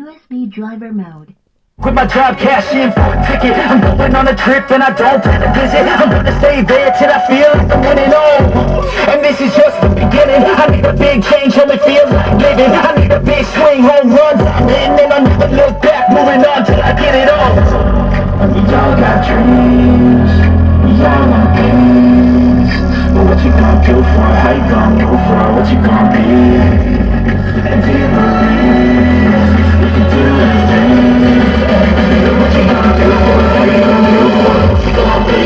USB driver mode. Quit my job, cash in for a ticket. I'm going on a trip and I don't plan to visit. I'm gonna stay there till I feel like I'm winning all. And this is just the beginning. I need a big change, only feel like living. I need a big swing, home runs I'm hitting. And I'll never look back, moving on till I get it all. We all got dreams, we all want things. But what you gonna do for it? How you gonna move for it? What you gonna be? And do you believe you can do anything? What you gonna do for it? How you gonna do for it? What you gonna be?